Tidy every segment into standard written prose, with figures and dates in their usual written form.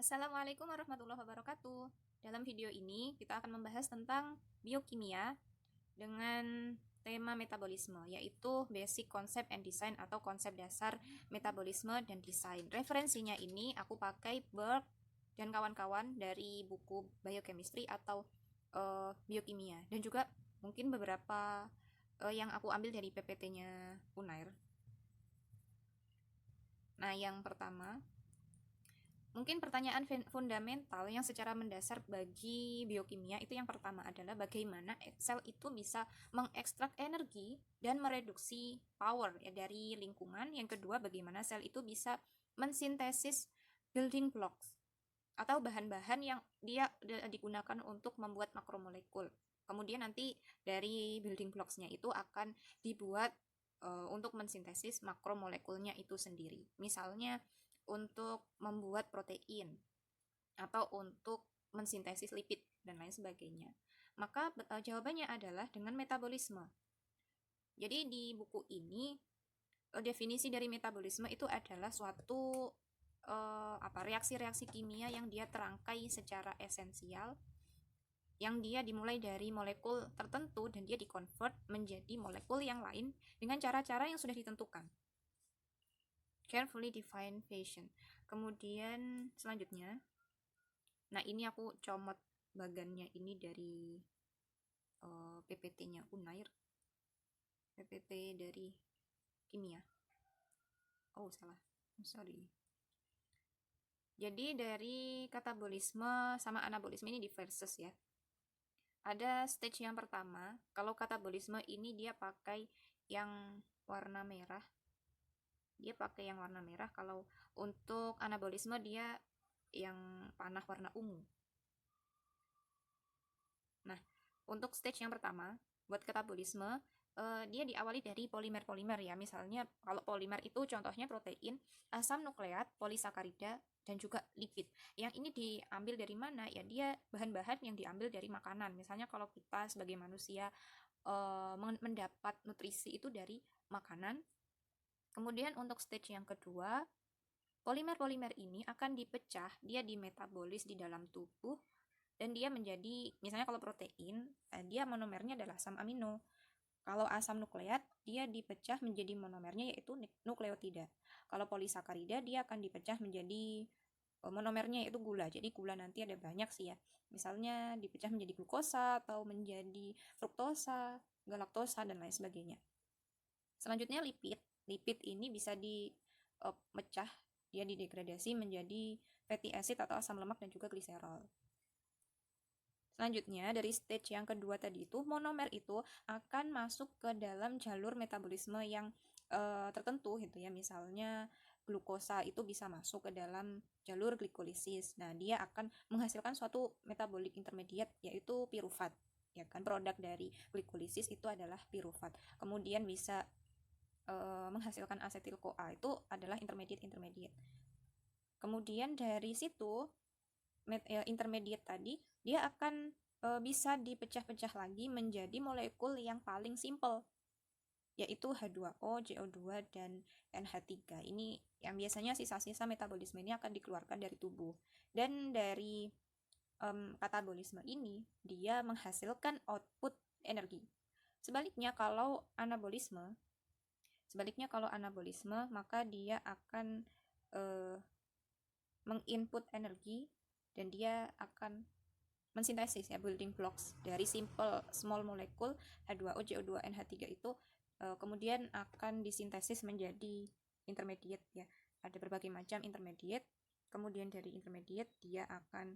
Assalamualaikum warahmatullahi wabarakatuh. Dalam video ini kita akan membahas tentang biokimia dengan tema metabolisme, yaitu basic concept and design atau konsep dasar metabolisme dan desain. Referensinya ini aku pakai Burke dan kawan-kawan dari buku biochemistry atau biokimia, dan juga mungkin beberapa yang aku ambil dari PPT-nya Unair. Nah, yang pertama, mungkin pertanyaan fundamental yang secara mendasar bagi biokimia itu yang pertama adalah bagaimana sel itu bisa mengekstrak energi dan mereduksi power ya dari lingkungan. Yang kedua, bagaimana sel itu bisa mensintesis building blocks atau bahan-bahan yang dia digunakan untuk membuat makromolekul. Kemudian nanti dari building blocks-nya itu akan dibuat untuk mensintesis makromolekulnya itu sendiri. Misalnya untuk membuat protein atau untuk mensintesis lipid dan lain sebagainya. Maka jawabannya adalah dengan metabolisme. Jadi di buku ini definisi dari metabolisme itu adalah suatu reaksi-reaksi kimia yang dia terangkai secara esensial, yang dia dimulai dari molekul tertentu dan dia dikonvert menjadi molekul yang lain dengan cara-cara yang sudah ditentukan. Carefully defined fashion. Kemudian selanjutnya, nah ini aku comot bagannya ini dari PPT-nya Unair, PPT dari kimia. Oh salah, sorry. Jadi dari katabolisme sama anabolisme ini diversus ya. Ada stage yang pertama, kalau katabolisme ini dia pakai yang warna merah. Kalau untuk anabolisme dia yang panah warna ungu. Nah, untuk stage yang pertama, buat katabolisme, dia diawali dari polimer-polimer ya. Misalnya kalau polimer itu contohnya protein, asam nukleat, polisakarida, dan juga lipid. Yang ini diambil dari mana? Ya dia bahan-bahan yang diambil dari makanan. Misalnya kalau kita sebagai manusia mendapat nutrisi itu dari makanan. Kemudian untuk stage yang kedua, polimer-polimer ini akan dipecah, dia dimetabolis di dalam tubuh, dan dia menjadi, misalnya kalau protein, dia monomernya adalah asam amino. Kalau asam nukleat, dia dipecah menjadi monomernya yaitu nukleotida. Kalau polisakarida, dia akan dipecah menjadi monomernya yaitu gula. Jadi gula nanti ada banyak sih ya. Misalnya dipecah menjadi glukosa atau menjadi fruktosa, galaktosa, dan lain sebagainya. Selanjutnya lipid. Lipid ini bisa dipecah, dia didegradasi menjadi fatty acid atau asam lemak dan juga gliserol. Selanjutnya, dari stage yang kedua tadi itu, monomer itu akan masuk ke dalam jalur metabolisme yang tertentu gitu ya. Misalnya glukosa itu bisa masuk ke dalam jalur glikolisis. Nah, dia akan menghasilkan suatu metabolic intermediate yaitu pirufat. Ya kan, produk dari glikolisis itu adalah pirufat. Kemudian bisa menghasilkan asetil CoA, itu adalah intermediate. Kemudian dari situ intermediate tadi dia akan bisa dipecah-pecah lagi menjadi molekul yang paling simple, yaitu H2O, CO2, dan NH3. Ini yang biasanya sisa-sisa metabolisme ini akan dikeluarkan dari tubuh. Dan dari katabolisme ini dia menghasilkan output energi. Sebaliknya kalau anabolisme maka dia akan menginput energi dan dia akan mensintesis ya building blocks dari simple small molecule H2O, CO2, NH3 itu kemudian akan disintesis menjadi intermediate ya. Ada berbagai macam intermediate. Kemudian dari intermediate dia akan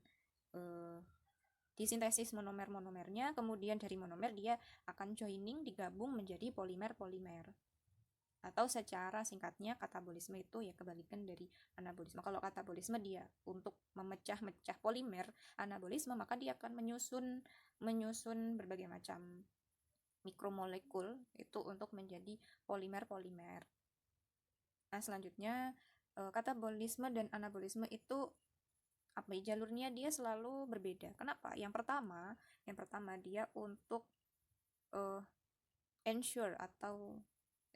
disintesis monomer-monomernya, kemudian dari monomer dia akan joining digabung menjadi polimer-polimer. Atau secara singkatnya katabolisme itu ya kebalikan dari anabolisme. Kalau katabolisme dia untuk memecah-mecah polimer, anabolisme maka dia akan menyusun berbagai macam mikromolekul itu untuk menjadi polimer-polimer. Nah, selanjutnya katabolisme dan anabolisme itu jalurnya dia selalu berbeda. Kenapa? Yang pertama dia untuk ensure atau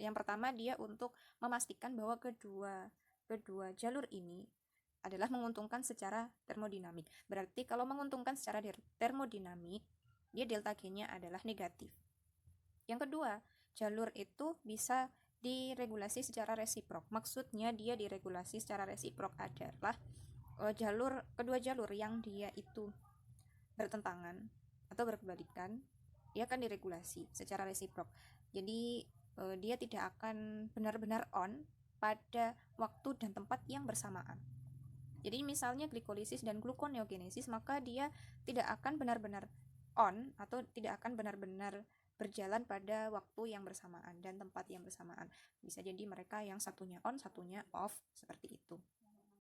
yang pertama dia untuk memastikan bahwa kedua jalur ini adalah menguntungkan secara termodinamik. Berarti kalau menguntungkan secara termodinamik, dia delta G-nya adalah negatif. Yang kedua, jalur itu bisa diregulasi secara resiprok. Maksudnya dia diregulasi secara resiprok adalah kedua jalur yang dia itu bertentangan atau berbalikan, dia akan diregulasi secara resiprok. Jadi dia tidak akan benar-benar on pada waktu dan tempat yang bersamaan. Jadi misalnya glikolisis dan gluconeogenesis, maka dia tidak akan benar-benar on atau tidak akan benar-benar berjalan pada waktu yang bersamaan dan tempat yang bersamaan. Bisa jadi mereka yang satunya on, satunya off, seperti itu.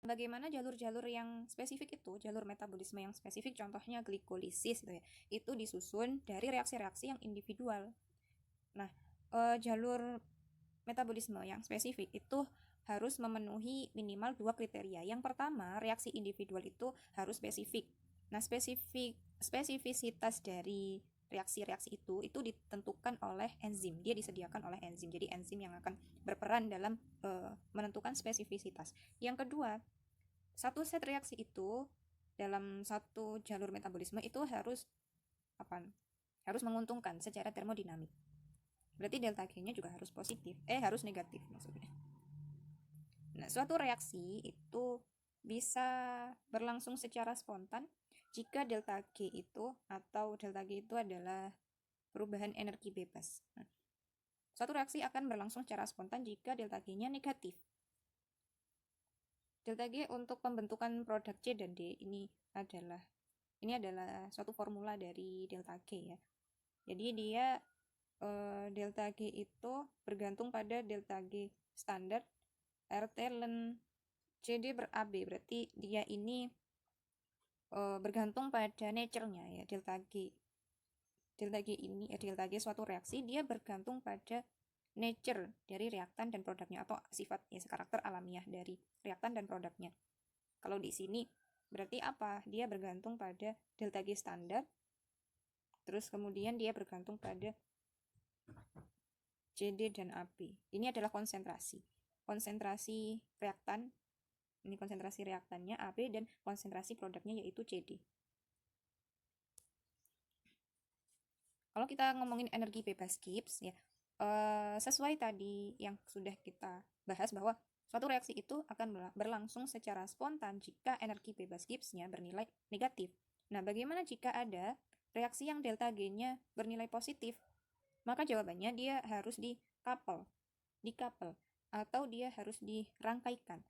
Bagaimana jalur-jalur yang spesifik itu, jalur metabolisme yang spesifik, contohnya glikolisis gitu ya, itu disusun dari reaksi-reaksi yang individual. Nah, jalur metabolisme yang spesifik itu harus memenuhi minimal 2 kriteria. Yang pertama, reaksi individual itu harus spesifik. Nah, spesifisitas dari reaksi-reaksi itu ditentukan oleh enzim. Dia disediakan oleh enzim. Jadi enzim yang akan berperan dalam menentukan spesifisitas. Yang kedua, satu set reaksi itu dalam satu jalur metabolisme itu harus menguntungkan secara termodinamik. Berarti delta G-nya juga harus harus negatif maksudnya. Nah, suatu reaksi itu bisa berlangsung secara spontan jika delta G itu adalah perubahan energi bebas. Nah, suatu reaksi akan berlangsung secara spontan jika delta G-nya negatif. Delta G untuk pembentukan produk C dan D ini adalah suatu formula dari delta G ya. Jadi dia delta G itu bergantung pada delta G standar RT ln CD per AB. Berarti dia ini bergantung pada nature-nya ya. Delta G suatu reaksi dia bergantung pada nature dari reaktan dan produknya atau sifat ya, karakter alamiah dari reaktan dan produknya. Kalau di sini berarti apa? Dia bergantung pada delta G standar. Terus kemudian dia bergantung pada CD dan AB. Ini adalah konsentrasi reaktan. Ini konsentrasi reaktannya AB dan konsentrasi produknya yaitu CD. Kalau kita ngomongin energi bebas Gibbs ya, sesuai tadi yang sudah kita bahas bahwa suatu reaksi itu akan berlangsung secara spontan jika energi bebas Gibbs-nya bernilai negatif. Nah, bagaimana jika ada reaksi yang delta G-nya bernilai positif? Maka jawabannya dia harus dikapel atau dia harus dirangkaikan.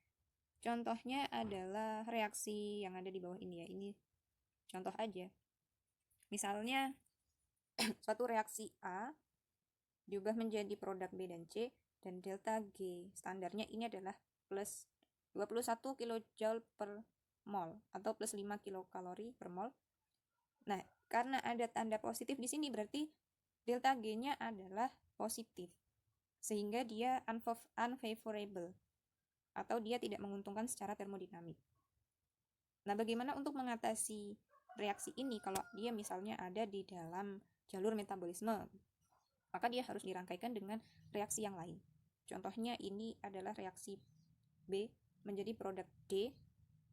Contohnya adalah reaksi yang ada di bawah ini ya. Ini contoh aja. Misalnya suatu reaksi A diubah menjadi produk B dan C dan delta G standarnya ini adalah plus 21 kJ per mol atau plus 5 kilokalori per mol. Nah, karena ada tanda positif di sini berarti delta G-nya adalah positif. Sehingga dia unfavorable atau dia tidak menguntungkan secara termodinamik. Nah, bagaimana untuk mengatasi reaksi ini kalau dia misalnya ada di dalam jalur metabolisme? Maka dia harus dirangkaikan dengan reaksi yang lain. Contohnya ini adalah reaksi B menjadi produk D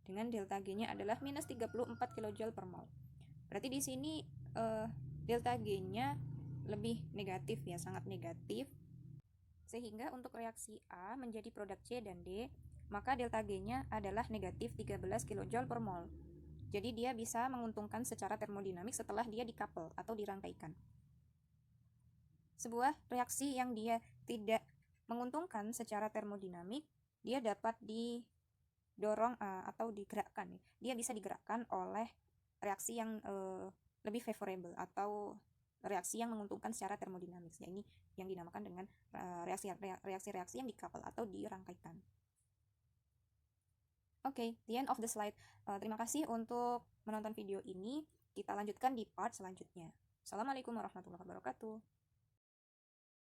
dengan delta G-nya adalah minus 34 kJ per mol. Berarti di sini delta G-nya lebih negatif ya, sangat negatif. Sehingga untuk reaksi A menjadi produk C dan D, maka delta G-nya adalah negatif 13 kJ per mol. Jadi dia bisa menguntungkan secara termodinamik setelah dia dikapel atau dirangkaikan. Sebuah reaksi yang dia tidak menguntungkan secara termodinamik, dia dapat didorong atau digerakkan. Dia bisa digerakkan oleh reaksi yang lebih favorable atau reaksi yang menguntungkan secara termodinamik. Ya, ini yang dinamakan dengan reaksi-reaksi yang dikapel atau dirangkaikan. Oke, the end of the slide. Terima kasih untuk menonton video ini. Kita lanjutkan di part selanjutnya. Assalamualaikum warahmatullahi wabarakatuh.